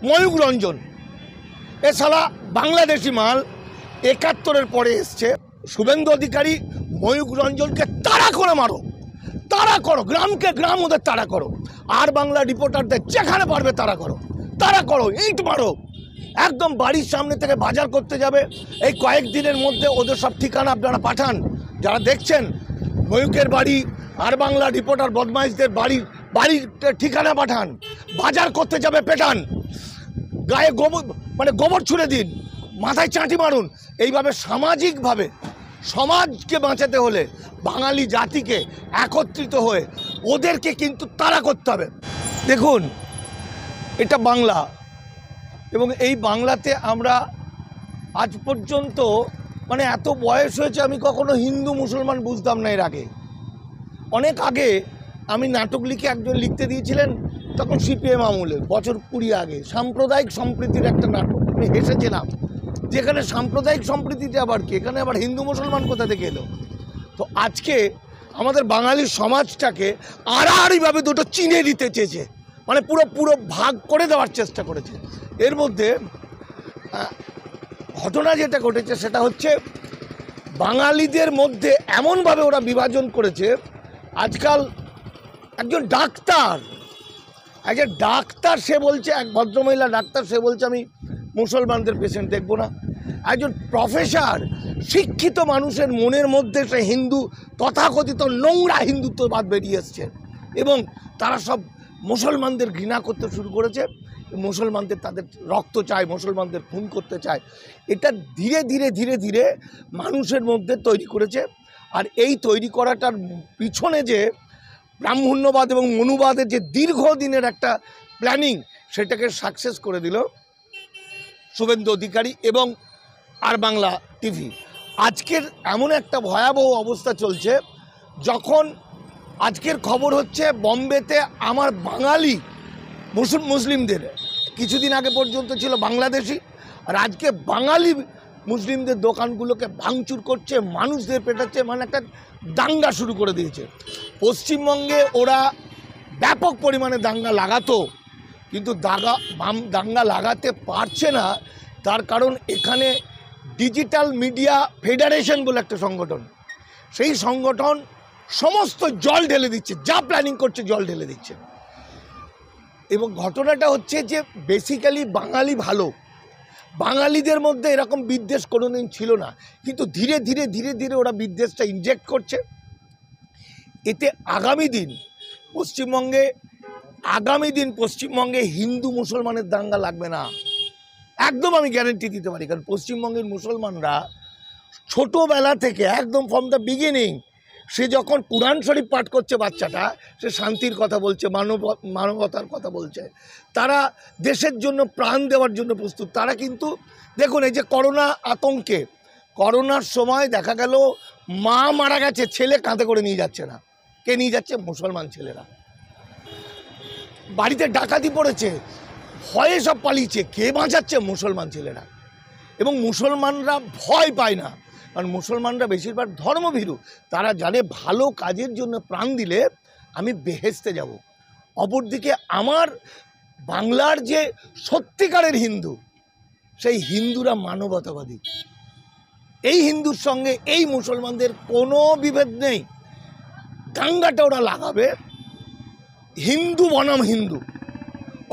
ময়ূক রঞ্জন এ শালা বাংলাদেশি মাল ৭১-এর পরে এসছে। শুভেন্দু অধিকারী ময়ূক রঞ্জনকে তাড়া করে মারো, তাড়া করো, গ্রামকে গ্রাম ওদের তাড়া করো, আর বাংলা রিপোর্টারদের যেখানে পারবে তাড়া করো, ইট মারো, একদম বাড়ির সামনে থেকে বাজার করতে যাবে। এই কয়েকদিনের মধ্যে ওদের সব ঠিকানা আপনারা পাঠান, যারা দেখছেন ময়ূকের বাড়ি, আর বাংলা রিপোর্টার বদমাইশদের বাড়ির ঠিকানা পাঠান, বাজার করতে যাবে পেটান, গায়ে গোবর ছুঁড়ে দিন, মাথায় চাঁটি মারুন। এইভাবে সামাজিকভাবে সমাজকে বাঁচাতে হলে বাঙালি জাতিকে একত্রিত হয়ে ওদেরকে কিন্তু তাড়া করতে হবে। দেখুন, এটা বাংলা, এবং এই বাংলাতে আমরা আজ পর্যন্ত এত বয়স হয়েছে আমি কখনো হিন্দু মুসলমান বুঝতাম না। এর আগে অনেক আগে আমি নাটক লিখে একজন লিখতে দিয়েছিলেন, তখন সিপিএম আমলের, বছর 20 আগে, সাম্প্রদায়িক সম্প্রীতির একটা নাটক। আমি হেসেছিলাম, যেখানে সাম্প্রদায়িক সম্প্রীতিতে আবার কি, এখানে আবার হিন্দু মুসলমান কোথা থেকে এলো? তো আজকে আমাদের বাঙালি সমাজটাকে আড়াআড়িভাবে দুটো চিনে দিতে চেয়েছে, পুরো ভাগ করে দেওয়ার চেষ্টা করেছে। এর মধ্যে ঘটনা যেটা ঘটেছে সেটা হচ্ছে বাঙালিদের মধ্যে এমনভাবে ওরা বিভাজন করেছে। আজকাল একজন ডাক্তার সে বলছে, এক ভদ্রমহিলা ডাক্তার, সে বলছে আমি মুসলমানদের পেশেন্ট দেখব না। একজন প্রফেসর, শিক্ষিত মানুষের মনের মধ্যে সে হিন্দু, তথাকথিত নোংরা হিন্দুত্ববাদ বেরিয়ে এসছে, এবং তারা সব মুসলমানদের ঘৃণা করতে শুরু করেছে। মুসলমানদের, তাদের রক্ত চায়, মুসলমানদের খুন করতে চায়। এটা ধীরে ধীরে ধীরে ধীরে মানুষের মধ্যে তৈরি করেছে। আর এই তৈরি করাটার পিছনে যে ব্রাহ্মণ্যবাদ এবং মনুবাদের যে দীর্ঘদিনের একটা প্ল্যানিং, সেটাকে সাকসেস করে দিল শুভেন্দু অধিকারী এবং আর বাংলা টিভি। আজকের এমন একটা ভয়াবহ অবস্থা চলছে, যখন আজকের খবর হচ্ছে বম্বেতে আমার বাঙালি মুসলিমদের, কিছুদিন আগে পর্যন্ত ছিল বাংলাদেশি, আর আজকে বাঙালি মুসলিমদের দোকানগুলোকে ভাঙচুর করছে, মানুষদের পেটাচ্ছে, একটা দাঙ্গা শুরু করে দিয়েছে। পশ্চিমবঙ্গে ওরা ব্যাপক পরিমাণে দাঙ্গা লাগাতো, কিন্তু দাঙ্গা লাগাতে পারছে না। তার কারণ এখানে ডিজিটাল মিডিয়া ফেডারেশন বলে একটা সংগঠন, সেই সংগঠন সমস্ত জল ঢেলে দিচ্ছে, যা প্ল্যানিং করছে জল ঢেলে দিচ্ছে। এবং ঘটনাটা হচ্ছে যে বেসিক্যালি বাঙালি ভালো, বাঙালিদের মধ্যে এরকম বিদ্বেষ কোনোদিন ছিল না, কিন্তু ধীরে ধীরে ধীরে ধীরে ওরা বিদ্বেষটা ইনজেক্ট করছে। এতে আগামী দিন পশ্চিমবঙ্গে হিন্দু মুসলমানের দাঙ্গা লাগবে না, একদম আমি গ্যারেন্টি দিতে পারি। কারণ পশ্চিমবঙ্গের মুসলমানরা ছোটোবেলা থেকে একদম ফ্রম দ্য বিগিনিং, সে যখন কুরআন শরীফ পাঠ করছে বাচ্চাটা, সে শান্তির কথা বলছে, মানবতার কথা বলছে, তারা দেশের জন্য প্রাণ দেওয়ার জন্য প্রস্তুত। তারা কিন্তু দেখুন, এই যে করোনা আতঙ্কে, করোনার সময় দেখা গেল মা মারা গেছে, ছেলে কাঁধে করে নিয়ে যাচ্ছে না, কে নিয়ে যাচ্ছে? মুসলমান ছেলেরা। বাড়িতে ডাকাতি পড়েছে, ভয়ে সব পালিয়েছে, কে বাঁচাচ্ছে? মুসলমান ছেলেরা। এবং মুসলমানরা ভয় পায় না, কারণ মুসলমানরা বেশিরভাগ ধর্মভীরু, তারা জানে ভালো কাজের জন্য প্রাণ দিলে আমি বেহেশতে যাব। অপরদিকে আমার বাংলার যে সত্যিকারের হিন্দু, সেই হিন্দুরা মানবতাবাদী। এই হিন্দুর সঙ্গে এই মুসলমানদের কোনো বিভেদ নেই, দাঙ্গাটা ওরা লাগাবে হিন্দু বনাম হিন্দু।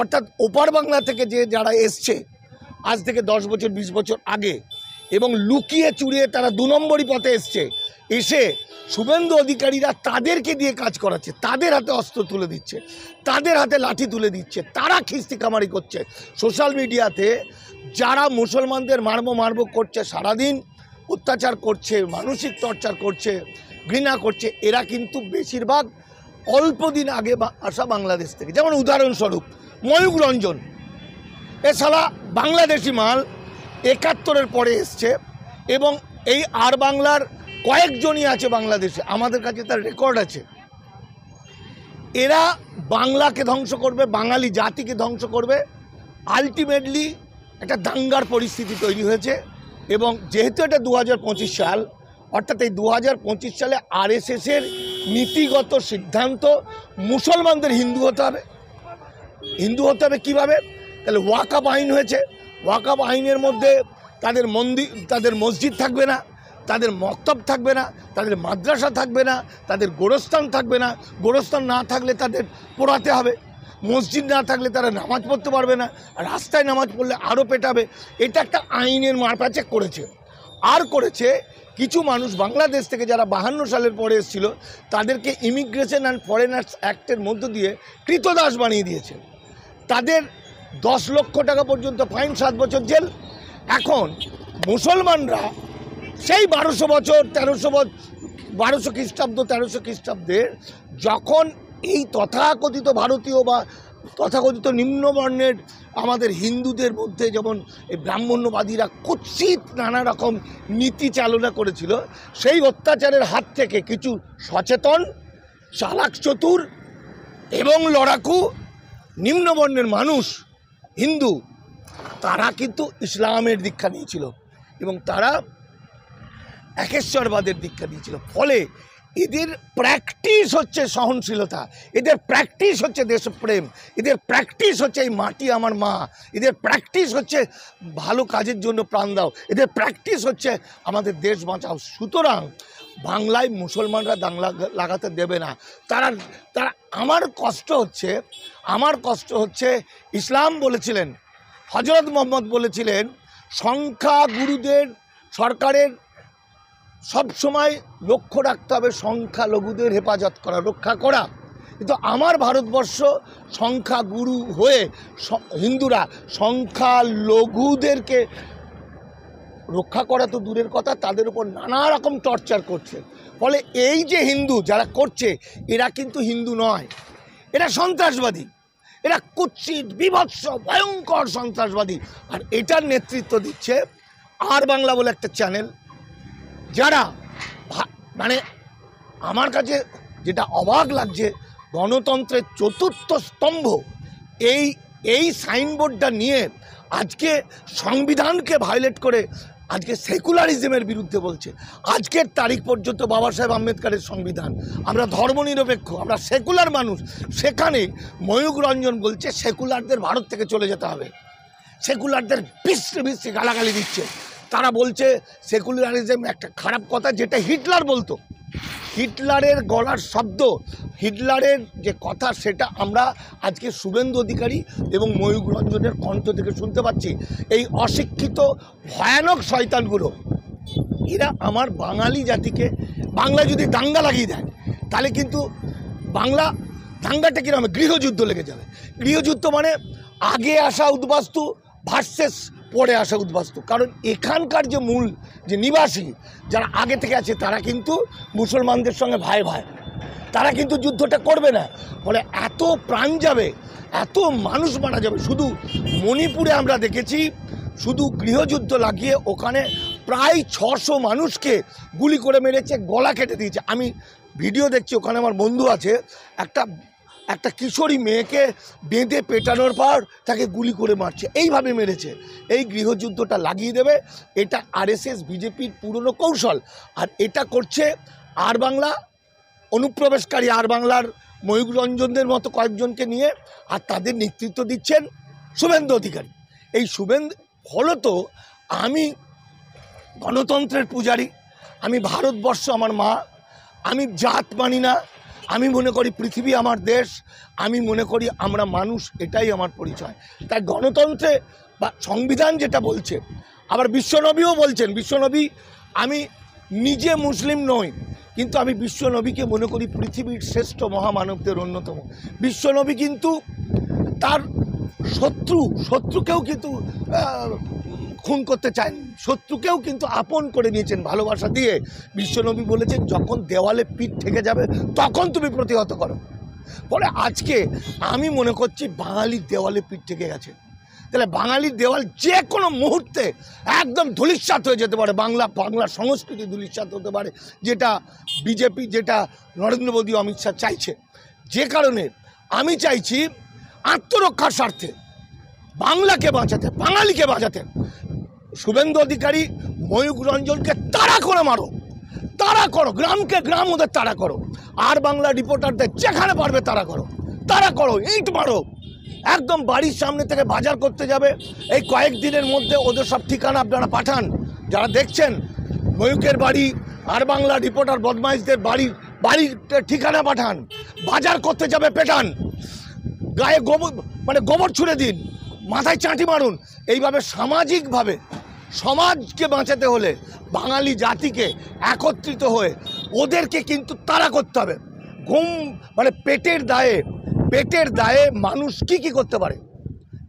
অর্থাৎ ওপার বাংলা থেকে যারা এসছে আজ থেকে 10 বছর 20 বছর আগে, এবং লুকিয়ে চুরিয়ে তারা 2 নম্বরই পথে এসে শুভেন্দু অধিকারীরা তাদেরকে দিয়ে কাজ করাচ্ছে, তাদের হাতে অস্ত্র তুলে দিচ্ছে, তাদের হাতে লাঠি তুলে দিচ্ছে, তারা খিস্তি কামারি করছে। সোশ্যাল মিডিয়াতে যারা মুসলমানদের মারবো করছে, সারাদিন অত্যাচার করছে, মানসিক টর্চার করছে, ঘৃণা করছে, এরা কিন্তু বেশিরভাগ অল্প দিন আগে আসা বাংলাদেশ থেকে। যেমন উদাহরণস্বরূপ ময়ূক রঞ্জন, এ শালা বাংলাদেশি মাল ৭১-এর পরে এসছে, এবং এই আর বাংলার কয়েকজনই আছে বাংলাদেশে, আমাদের কাছে তার রেকর্ড আছে। এরা বাংলাকে ধ্বংস করবে, বাঙালি জাতিকে ধ্বংস করবে। আলটিমেটলি একটা দাঙ্গার পরিস্থিতি তৈরি হয়েছে। এবং যেহেতু এটা 2025 সাল, অর্থাৎ এই 2025 সালে আরএসএসের নীতিগত সিদ্ধান্ত মুসলমানদের হিন্দু হতে হবে। হিন্দু হতে হবে কীভাবে? তাহলে ওয়াকফ আইন হয়েছে, ওয়াকফ আইনের মধ্যে তাদের মন্দির, তাদের মসজিদ থাকবে না, তাদের মক্তব থাকবে না, তাদের মাদ্রাসা থাকবে না, তাদের গোরস্থান থাকবে না, গোরস্থান না থাকলে তাদের পোড়াতে হবে, মসজিদ না থাকলে তারা নামাজ পড়তে পারবে না, রাস্তায় নামাজ পড়লে আরও পেটাবে। এটা একটা আইনের মারপ্যাচে করেছে। আর করেছে কিছু মানুষ বাংলাদেশ থেকে যারা 52 সালের পরে এসেছিল তাদেরকে ইমিগ্রেশন অ্যান্ড ফরেনার্স অ্যাক্টের মধ্য দিয়ে কৃতদাস বানিয়ে দিয়েছে। তাদের 10 লক্ষ টাকা পর্যন্ত ফাইন, 7 বছর জেল। এখন মুসলমানরা সেই 1200 বছর 1200 খ্রিস্টাব্দ 1300 খ্রিস্টাব্দের যখন এই তথাকথিত ভারতীয় বা তথাকথিত নিম্নবর্ণের আমাদের হিন্দুদের মধ্যে যেমন এই ব্রাহ্মণ্যবাদীরা কুৎসিত নানা রকম নীতি চালনা করেছিল, সেই অত্যাচারের হাত থেকে কিছু সচেতন, চালাক চতুর এবং লড়াকু নিম্নবর্ণের মানুষ হিন্দু তারা কিন্তু ইসলামের দীক্ষা নিয়েছিল এবং তারা একেশ্বরবাদের দীক্ষা দিয়েছিল। ফলে এদের প্র্যাকটিস হচ্ছে সহনশীলতা, এদের প্র্যাকটিস হচ্ছে দেশপ্রেম, এদের প্র্যাকটিস হচ্ছে এই মাটি আমার মা, এদের প্র্যাকটিস হচ্ছে ভালো কাজের জন্য প্রাণ দাও, এদের প্র্যাকটিস হচ্ছে আমাদের দেশ বাঁচাও। সুতরাং বাংলায় মুসলমানরা দাঙ্গা লাগাতে দেবে না। তারা আমার কষ্ট হচ্ছে ইসলাম বলেছিলেন, হজরত মোহাম্মদ বলেছিলেন সংখ্যাগুরুদের সরকারের সব সময় লক্ষ্য রাখতে হবে সংখ্যালঘুদের হেফাজত করা, রক্ষা করা। কিন্তু আমার ভারতবর্ষ সংখ্যাগুরু হয়ে হিন্দুরা সংখ্যালঘুদেরকে রক্ষা করা তো দূরের কথা, তাদের উপর নানা রকম টর্চার করছে। ফলে এই যে হিন্দু যারা করছে এরা কিন্তু হিন্দু নয়, এরা সন্ত্রাসবাদী, এরা কুৎসিত বিভৎস ভয়ঙ্কর সন্ত্রাসবাদী। আর এটার নেতৃত্ব দিচ্ছে আর বাংলা বলে একটা চ্যানেল, যারা মানে আমার কাছে যেটা অবাক লাগছে, গণতন্ত্রের চতুর্থ স্তম্ভ এই সাইনবোর্ডটা নিয়ে আজকে সংবিধানকে ভায়োলেট করে আজকে সেকুলারিজমের বিরুদ্ধে বলছে। আজকের তারিখ পর্যন্ত বাবা সাহেব আম্বেদকরের সংবিধান, আমরা ধর্মনিরপেক্ষ, আমরা সেকুলার মানুষ, সেখানে ময়ূক রঞ্জন বলছে সেকুলারদের ভারত থেকে চলে যেতে হবে। সেকুলারদের বিশ্রী গালাগালি দিচ্ছে। তারা বলছে সেকুলারিজম একটা খারাপ কথা, যেটা হিটলার বলতো। হিটলারের গলার শব্দ, হিটলারের যে কথা, সেটা আমরা আজকে শুভেন্দু অধিকারী এবং ময়ূক রঞ্জনের কণ্ঠ থেকে শুনতে পাচ্ছি। এই অশিক্ষিত ভয়ানক শয়তানগুলো এরা আমার বাঙালি জাতিকে, বাংলা যদি দাঙ্গা লাগিয়ে দেয় তাহলে কিন্তু বাংলা দাঙ্গাটা কীরকম, গৃহযুদ্ধ লেগে যাবে। গৃহযুদ্ধ মানে আগে আসা উদ্বাস্তু ভার্সেস পরে আসা উদ্বাস্তু। কারণ এখানকার যে মূল যে নিবাসী যারা আগে থেকে আছে তারা কিন্তু মুসলমানদের সঙ্গে ভাই ভাই, তারা কিন্তু যুদ্ধটা করবে না। ফলে এত প্রাণ যাবে, এত মানুষ মারা যাবে। শুধু মণিপুরে আমরা দেখেছি, শুধু গৃহযুদ্ধ লাগিয়ে ওখানে প্রায় 600 মানুষকে গুলি করে মেরেছে, গলা কেটে দিয়েছে। আমি ভিডিও দেখছি, ওখানে আমার বন্ধু আছে, একটা কিশোরী মেয়েকে বেঁধে পেটানোর পর তাকে গুলি করে মারছে, এইভাবে মেরেছে। এই গৃহযুদ্ধটা লাগিয়ে দেবে, এটা আরএসএস বিজেপির পুরনো কৌশল। আর এটা করছে আর বাংলা অনুপ্রবেশকারী, আর বাংলার ময়ূক রঞ্জনদের মতো কয়েকজনকে নিয়ে, আর তাদের নেতৃত্ব দিচ্ছেন শুভেন্দু অধিকারী। এই ফলত আমি গণতন্ত্রের পূজারী, আমি ভারতবর্ষ আমার মা, আমি জাত মানি না, আমি মনে করি পৃথিবী আমার দেশ, আমি মনে করি আমরা মানুষ, এটাই আমার পরিচয়। তাই গণতন্ত্রে বা সংবিধান যেটা বলছে, আবার বিশ্বনবীও বলছেন, বিশ্বনবী, আমি নিজে মুসলিম নই কিন্তু আমি বিশ্বনবীকে মনে করি পৃথিবীর শ্রেষ্ঠ মহামানবদের অন্যতম। বিশ্বনবী কিন্তু তার শত্রুকেও কিন্তু খুন করতে চান, শত্রুকেও কিন্তু আপন করে নিয়েছেন ভালোবাসা দিয়ে। বিশ্বনবী বলেছেন যখন দেওয়ালে পিঠ থেকে যাবে তখন তুমি প্রতিহত করো। ফলে আজকে আমি মনে করছি বাঙালির দেওয়ালে পিঠ থেকে গেছে। তাহলে বাঙালির দেওয়াল যে কোনো মুহূর্তে একদম ধূলিসাৎ হয়ে যেতে পারে, বাংলা সংস্কৃতি ধূলিসাৎ হতে পারে, যেটা বিজেপি, যেটা নরেন্দ্র মোদী অমিত শাহ চাইছে। যে কারণে আমি চাইছি আত্মরক্ষার স্বার্থে বাংলাকে বাঁচাতে, বাঙালিকে বাঁচাতে শুভেন্দু অধিকারী ময়ূক রঞ্জনকে তাড়া করে মারো, তাড়া করো, গ্রামকে গ্রাম ওদের তাড়া করো, আর বাংলা রিপোর্টারদের যেখানে পারবে তাড়া করো, ইট মারো, একদম বাড়ির সামনে থেকে বাজার করতে যাবে। এই কয়েকদিনের মধ্যে ওদের সব ঠিকানা আপনারা পাঠান, যারা দেখছেন ময়ূকের বাড়ি আর বাংলা রিপোর্টার বদমাইশদের বাড়ির ঠিকানা পাঠান। বাজার করতে যাবে পেটান, গায়ে গোবর গোবর ছুঁড়ে দিন, মাথায় চাঁটি মারুন। এইভাবে সামাজিকভাবে সমাজকে বাঁচাতে হলে বাঙালি জাতিকে একত্রিত হয়ে ওদেরকে কিন্তু তাড়া করতে হবে। পেটের দায়ে মানুষ কি করতে পারে?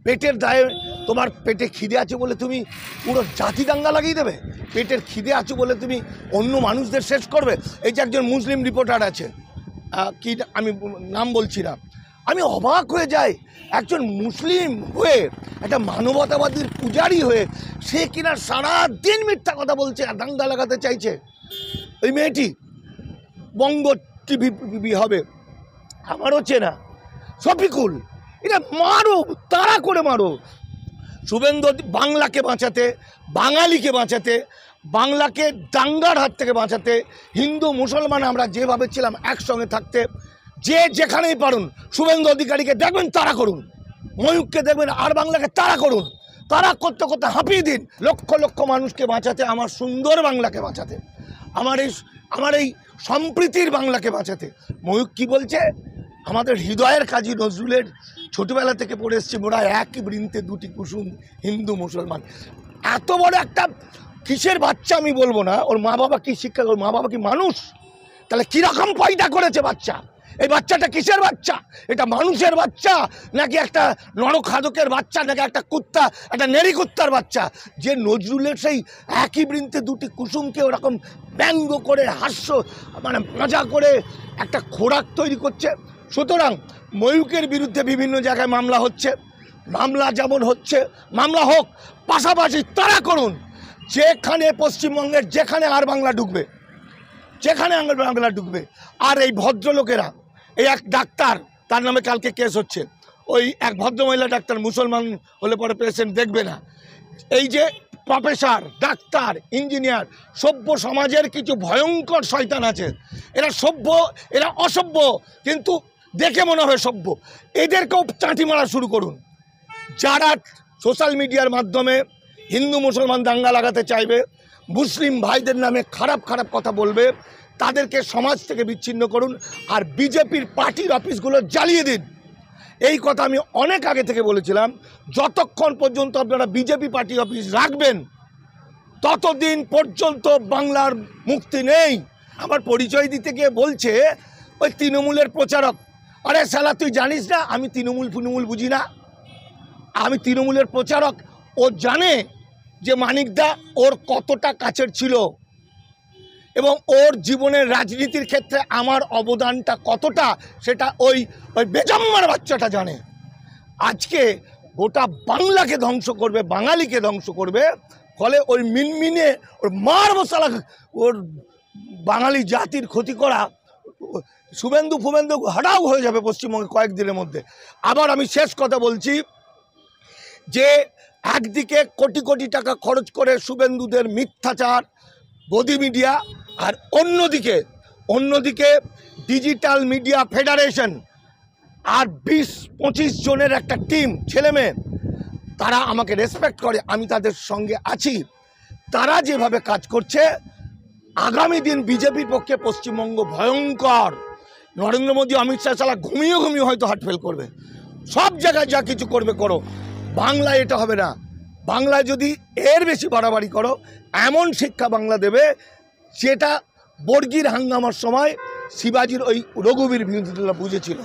পেটের দায়ে তোমার পেটে খিদে আছে বলে তুমি পুরো জাতি দাঙ্গা লাগিয়ে দেবে? পেটের খিদে আছে বলে তুমি অন্য মানুষদের শেষ করবে? এই যে একজন মুসলিম রিপোর্টার আছে, কি আমি নাম বলছি না, আমি অবাক হয়ে যাই, একজন মুসলিম হয়ে একটা মানবতাবাদীর পূজারি হয়ে সে কিনা সারাদিন মিথ্যা কথা বলছে আর দাঙ্গা লাগাতে চাইছে। ওই মেয়েটি বঙ্গ টিভি হবে, আমারও চেনা, শফিকুল, এটা মারো, তাড়া করে মারো। শুভেন্দু বাংলাকে বাঁচাতে, বাঙালিকে বাঁচাতে, বাংলাকে দাঙ্গার হাত থেকে বাঁচাতে, হিন্দু মুসলমান আমরা যেভাবে ছিলাম একসঙ্গে থাকতে, যে যেখানেই পারুন শুভেন্দু অধিকারীকে দেখবেন তাড়া করুন, ময়ূককে দেখবেন আর বাংলাকে তাড়া করুন, তাড়া করতে করতে হাঁপিয়ে দিন। লক্ষ লক্ষ মানুষকে বাঁচাতে, আমার সুন্দর বাংলাকে বাঁচাতে, আমার এই সম্প্রীতির বাংলাকে বাঁচাতে। ময়ূক কি বলছে? আমাদের হৃদয়ের কাজী নজরুলের ছোটবেলা থেকে পড়ে এসছে, মোরা একই বৃন্তে দুটি কুসুম হিন্দু মুসলমান। এত বড় একটা কিসের বাচ্চা আমি বলবো না, ওর মা বাবা কি শিক্ষা, ওর মা বাবা কি মানুষ? তাহলে কীরকম পয়দা করেছে বাচ্চা? এই বাচ্চাটা কিসের বাচ্চা? এটা মানুষের বাচ্চা নাকি একটা নরখাদকের বাচ্চা, নাকি একটা কুত্তা, একটা নেড়ি কুত্তার বাচ্চা? যে নজরুলের সেই একই বৃন্তে দুটি কুসুমকে ওরকম ব্যঙ্গ করে হাস্য মজা করে একটা খোরাক তৈরি করছে। সুতরাং ময়ূকের বিরুদ্ধে বিভিন্ন জায়গায় মামলা হচ্ছে, মামলা যেমন হচ্ছে মামলা হোক, পাশাপাশি তাড়া করুন। যেখানে পশ্চিমবঙ্গের যেখানে আর বাংলা ঢুকবে, যেখানে বাংলা ঢুকবে, আর এই ভদ্রলোকেরা, এই এক ডাক্তার, তার নামে কালকে কেস হচ্ছে, ওই এক ভদ্রমহিলা ডাক্তার, মুসলমান হলে পরে পেশেন্ট দেখবে না। এই যে প্রফেসর, ডাক্তার, ইঞ্জিনিয়ার, সভ্য সমাজের কিছু ভয়ঙ্কর শয়তান আছে, এরা সভ্য, এরা অসভ্য, কিন্তু দেখে মনে হয় সভ্য। এদেরকেও চাঁটি মারা শুরু করুন। যারা সোশ্যাল মিডিয়ার মাধ্যমে হিন্দু মুসলমান দাঙ্গা লাগাতে চাইবে, মুসলিম ভাইদের নামে খারাপ খারাপ কথা বলবে, তাদেরকে সমাজ থেকে বিচ্ছিন্ন করুন। আর বিজেপির পার্টির অফিসগুলো জ্বালিয়ে দিন। এই কথা আমি অনেক আগে থেকে বলেছিলাম, যতক্ষণ পর্যন্ত আপনারা বিজেপি পার্টি অফিস রাখবেন ততদিন পর্যন্ত বাংলার মুক্তি নেই। আমার পরিচয় দিতে গিয়ে বলছে ওই তৃণমূলের প্রচারক, আরে শালা তুই জানিস না আমি তৃণমূল বুঝি না, আমি তৃণমূলের প্রচারক। ও জানে যে মানিকদা ওর কতটা কাছের ছিল এবং ওর জীবনের রাজনীতির ক্ষেত্রে আমার অবদানটা কতটা, সেটা ওই বেজম্মার বাচ্চাটা জানে। আজকে গোটা বাংলাকে ধ্বংস করবে, বাঙালিকে ধ্বংস করবে, ফলে ওই মিনমিনে ওর মার মশালা, ওর বাঙালি জাতির ক্ষতি করা, শুভেন্দু হাঁটাও হয়ে যাবে পশ্চিমবঙ্গে কয়েকদিনের মধ্যে। আবার আমি শেষ কথা বলছি যে একদিকে কোটি কোটি টাকা খরচ করে শুভেন্দুদের মিথ্যাচার বদি মিডিয়া, আর অন্যদিকে ডিজিটাল মিডিয়া ফেডারেশন আর 20-25 জনের একটা টিম, ছেলে মেয়ে, তারা আমাকে রেসপেক্ট করে, আমি তাদের সঙ্গে আছি। তারা যেভাবে কাজ করছে, আগামী দিন বিজেপির পক্ষে পশ্চিমবঙ্গ ভয়ঙ্কর। নরেন্দ্র মোদী, অমিত শাহ সালা ঘুমিয়ে হয়তো হার্ট ফেল করবে। সব জায়গায় যা কিছু করবে করো, বাংলায় এটা হবে না। বাংলায় যদি এর বেশি বাড়াবাড়ি করো, এমন শিক্ষা বাংলা দেবে যেটা বর্গির হাঙ্গামার সময় শিবাজির ওই রঘুবীর বিরোধিতা বুঝেছিল।